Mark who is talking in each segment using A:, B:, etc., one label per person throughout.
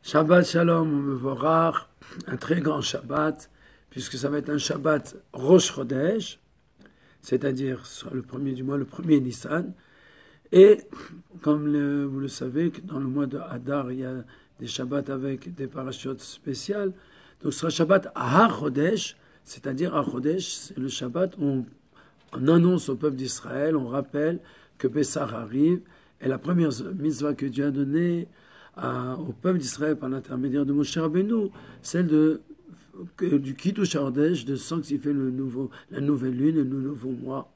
A: Shabbat Shalom Mevorach, un très grand Shabbat, puisque ça va être un Shabbat Rosh Chodesh, c'est-à-dire le premier du mois, le premier Nissan. Et comme vous le savez, que dans le mois de Hadar, il y a des Shabbats avec des parachutes spéciales. Donc ce sera Shabbat HaChodesh, c'est-à-dire HaChodesh, c'est le Shabbat où on annonce au peuple d'Israël, on rappelle que Pessah arrive, et la première mitzvah que Dieu a donnée au peuple d'Israël par l'intermédiaire de Moshe Rabbeinu, celle du Kiddush HaChodesh, de sanctifier la nouvelle lune et le nouveau mois.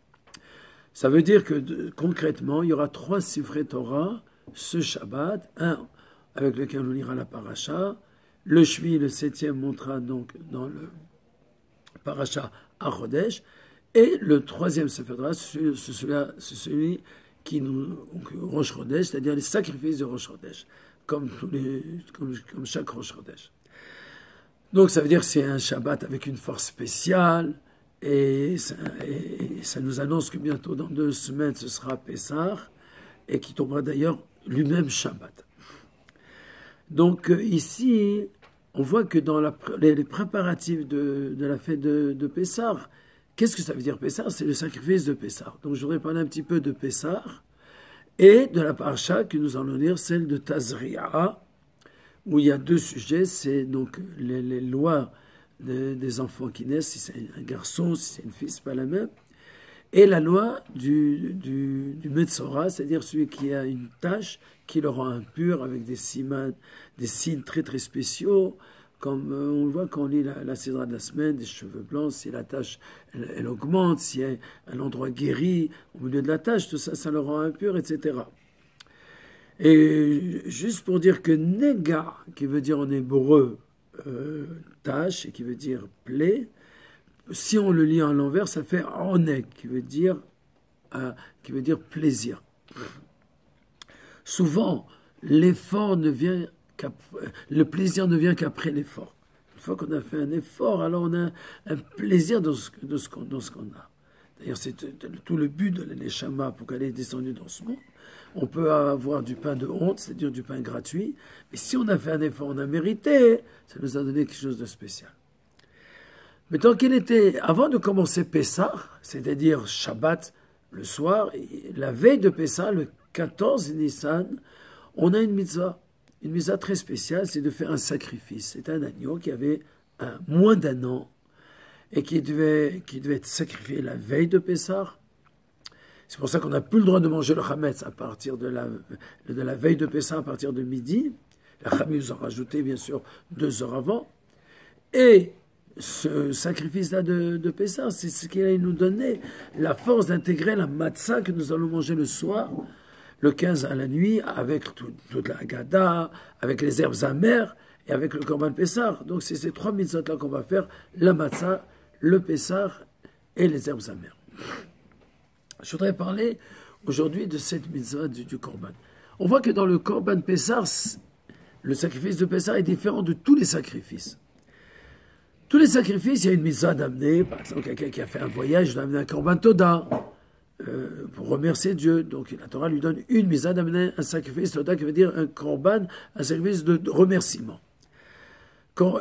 A: Ça veut dire que concrètement, il y aura 3 Sifrei Torah ce Shabbat, un avec lequel on lira la paracha, le Shvi, le 7e, montera donc dans le paracha HaChodesh, et le 3e Sefer Torah, c'est celui qui nous Rosh Chodesh, c'est-à-dire les sacrifices de Rosh Chodesh, comme chaque Rosh Chodesh. Donc ça veut dire que c'est un Shabbat avec une force spéciale, et ça nous annonce que bientôt, dans 2 semaines, ce sera Pessah, et qui tombera d'ailleurs lui-même Shabbat. Donc ici, on voit que dans les préparatifs de la fête de Pessah, qu'est-ce que ça veut dire Pessah? C'est le sacrifice de Pessah. Donc je voudrais parler un petit peu de Pessah et de la paracha que nous allons lire, celle de Tazria, où il y a 2 sujets, c'est donc les lois des enfants qui naissent, si c'est un garçon, si c'est une fille, c'est pas la même, et la loi du Metzora, c'est-à-dire celui qui a une tâche qui le rend impur avec des signes très très spéciaux, comme on le voit quand on lit la Sidra de la semaine, des cheveux blancs, si la tâche elle augmente, s'il y a un endroit guéri au milieu de la tâche, tout ça, ça le rend impur, etc. Et juste pour dire que Nega, qui veut dire en hébreu tâche, et qui veut dire plaie, si on le lit en l'envers, ça fait Oneg, qui veut dire plaisir. Souvent, l'effort ne vient le plaisir ne vient qu'après l'effort. Une fois qu'on a fait un effort, alors on a un plaisir dans ce qu'on a. D'ailleurs, c'est tout le but de l'Neshama pour qu'elle est descendue dans ce monde. On peut avoir du pain de honte, c'est-à-dire du pain gratuit, mais si on a fait un effort, on a mérité, ça nous a donné quelque chose de spécial. Mais tant qu'il était, avant de commencer Pessah, c'est-à-dire Shabbat le soir, et la veille de Pessah, le 14 Nissan, on a une mitzvah très spéciale, c'est de faire un sacrifice. C'est un agneau qui avait moins d'1 an et qui devait être sacrifié la veille de Pessah. C'est pour ça qu'on n'a plus le droit de manger le chametz à partir de la veille de Pessah, à partir de midi. La chametz nous a rajouté, bien sûr, 2 heures avant. Et ce sacrifice-là de Pessah, c'est ce qui allait nous donner la force d'intégrer la matzah que nous allons manger le soir, le 15 à la nuit, avec toute la Haggadah, avec les herbes amères et avec le Korban Pessah. Donc c'est ces 3 mitzvot-là qu'on va faire, la matzah, le Pessah et les herbes amères. Je voudrais parler aujourd'hui de cette mitzvah du Korban. On voit que dans le Korban Pessah, le sacrifice de Pessah est différent de tous les sacrifices. Tous les sacrifices, il y a une mitzvah d'amener, par exemple quelqu'un qui a fait un voyage, doit amener un Korban Toda, pour remercier Dieu. Donc la Torah lui donne une mitzvah d'amener un sacrifice Toda, qui veut dire un Korban, un sacrifice de remerciement.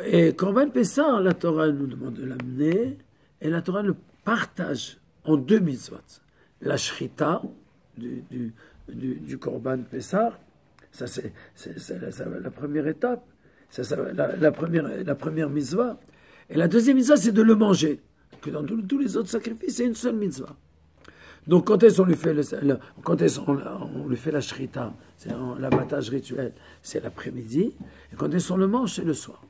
A: Et Korban Pessah, la Torah nous demande de l'amener, et la Torah le partage en 2 mitzvot. La shrita du Korban Pessah, ça c'est la première étape, la première mitzvah. Et la deuxième mitzvah, c'est de le manger. Que dans tous les autres sacrifices, c'est une seule mitzvah. Donc quand est-ce qu'on lui fait on lui fait la shrita, c'est l'abattage rituel, c'est l'après-midi, et quand est-ce qu'on le mange, c'est le soir.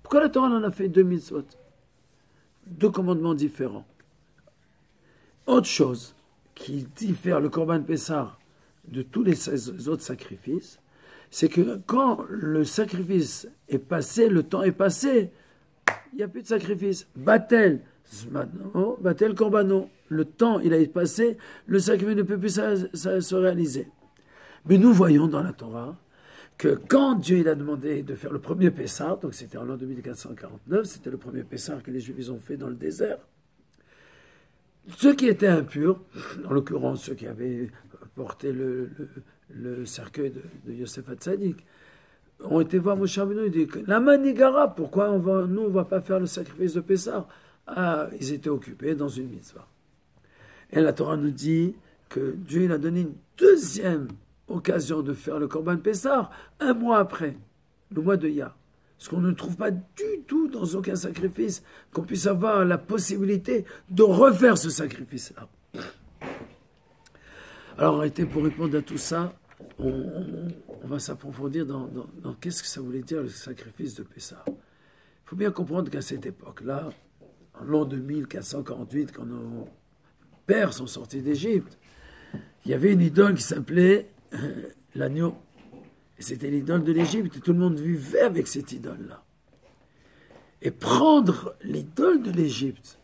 A: Pourquoi la Torah en a fait 2 mitzvot? 2 commandements différents. Autre chose qui diffère le Korban Pessah de tous les autres sacrifices, c'est que quand le sacrifice est passé, le temps est passé, il n'y a plus de sacrifice. Batel Korbano. Le temps, il a été passé, le sacrifice ne peut plus se réaliser. Mais nous voyons dans la Torah que quand Dieu il a demandé de faire le premier Pessah, donc c'était en l'an 2449, c'était le premier Pessah que les Juifs ont fait dans le désert, ceux qui étaient impurs, en l'occurrence ceux qui avaient porté le cercueil de Yosef Hatzadik, ont été voir Moshe Rabbeinu, ils disent, la manigara, pourquoi nous on va pas faire le sacrifice de Pessah? Ah, ils étaient occupés dans une mitzvah. Et la Torah nous dit que Dieu il a donné une deuxième occasion de faire le Korban Pessah un mois après, le mois de Iyar. Ce qu'on ne trouve pas du tout dans aucun sacrifice, qu'on puisse avoir la possibilité de refaire ce sacrifice-là. Alors en réalité, pour répondre à tout ça, on va s'approfondir dans qu'est-ce que ça voulait dire le sacrifice de Pessah. Il faut bien comprendre qu'à cette époque-là, en l'an 2448, quand nos pères sont sortis d'Égypte, il y avait une idole qui s'appelait l'agneau. Et c'était l'idole de l'Égypte, et tout le monde vivait avec cette idole-là. Et prendre l'idole de l'Égypte,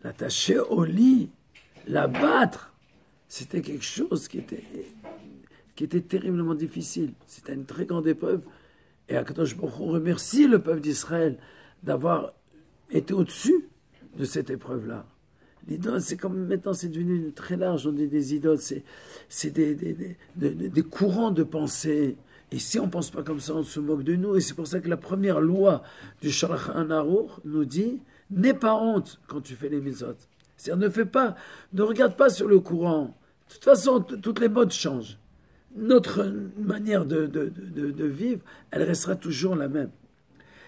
A: l'attacher au lit, la battre, c'était quelque chose qui était terriblement difficile. C'était une très grande épreuve. Et Akadosh Baruch Hu remercie le peuple d'Israël d'avoir été au-dessus de cette épreuve-là. L'idole, c'est comme maintenant, c'est devenu très large. On dit des idoles, c'est des courants de pensée. Et si on ne pense pas comme ça, on se moque de nous. Et c'est pour ça que la première loi du Shulchan Aruch nous dit « N'aie pas honte quand tu fais les mitzvot ». C'est-à-dire ne regarde pas sur le courant. De toute façon, toutes les modes changent. Notre manière de vivre, elle restera toujours la même.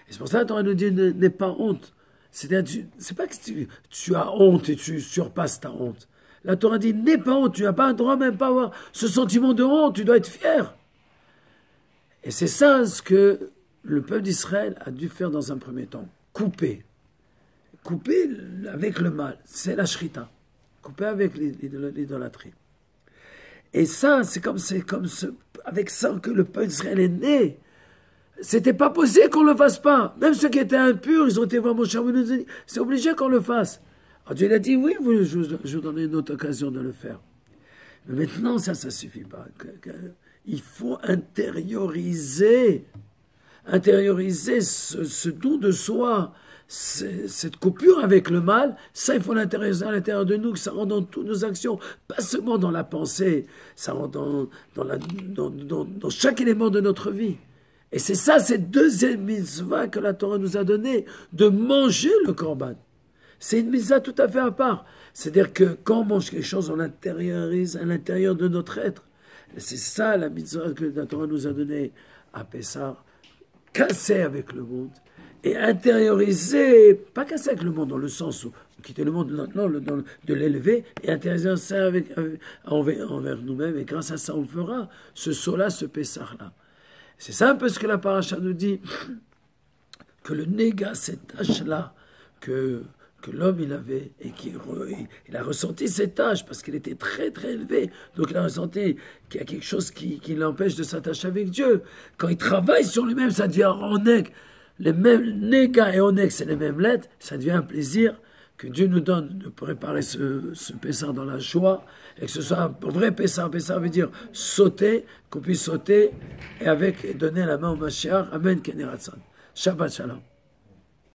A: Et c'est pour ça que la Torah nous dit « N'aie pas honte ». C'est-à-dire, c'est pas que tu as honte et tu surpasses ta honte. La Torah dit « N'aie pas honte ». Tu n'as pas le droit même pas avoir ce sentiment de honte. Tu dois être fier. Et c'est ça ce que le peuple d'Israël a dû faire dans un premier temps. Couper. Couper avec le mal. C'est la shrita. Couper avec l'idolâtrie. Et ça, c'est comme avec ça que le peuple d'Israël est né. C'était pas possible qu'on le fasse pas. Même ceux qui étaétaient impurs, ils ont été voir Moshe Rabbeinu, ils ont dit, c'est obligé qu'on le fasse. Alors Dieu a dit, oui, je vous donne une autre occasion de le faire. Mais maintenant, ça suffit pas. Il faut intérioriser ce don de soi, cette coupure avec le mal. Ça, il faut l'intérioriser à l'intérieur de nous, que ça rentre dans toutes nos actions, pas seulement dans la pensée, ça rentre dans chaque élément de notre vie. Et c'est ça, cette deuxième mitzvah que la Torah nous a donnée, de manger le korban. C'est une mitzvah tout à fait à part. C'est-à-dire que quand on mange quelque chose, on l'intériorise à l'intérieur de notre être. Et c'est ça la mitzvah que la Torah nous a donnée à Pessah, casser avec le monde et intérioriser, pas casser avec le monde dans le sens où quitter le monde, non, de l'élever et intérioriser ça envers nous-mêmes. Et grâce à ça, on fera ce saut-là, ce Pessah-là. C'est ça un peu ce que la paracha nous dit, que le néga, cette tâche-là, que l'homme il avait, et il a ressenti cette tâche, parce qu'il était très très élevé, donc il a ressenti qu'il y a quelque chose qui l'empêche de s'attacher avec Dieu. Quand il travaille sur lui-même, ça devient onek. Les mêmes néga et onek, c'est les mêmes lettres, ça devient un plaisir que Dieu nous donne de préparer ce Pessah dans la joie, et que ce soit un vrai Pessah. Pessah veut dire sauter, qu'on puisse sauter, et donner la main au Mashiach. Amen, Keneratsan. Shabbat Shalom.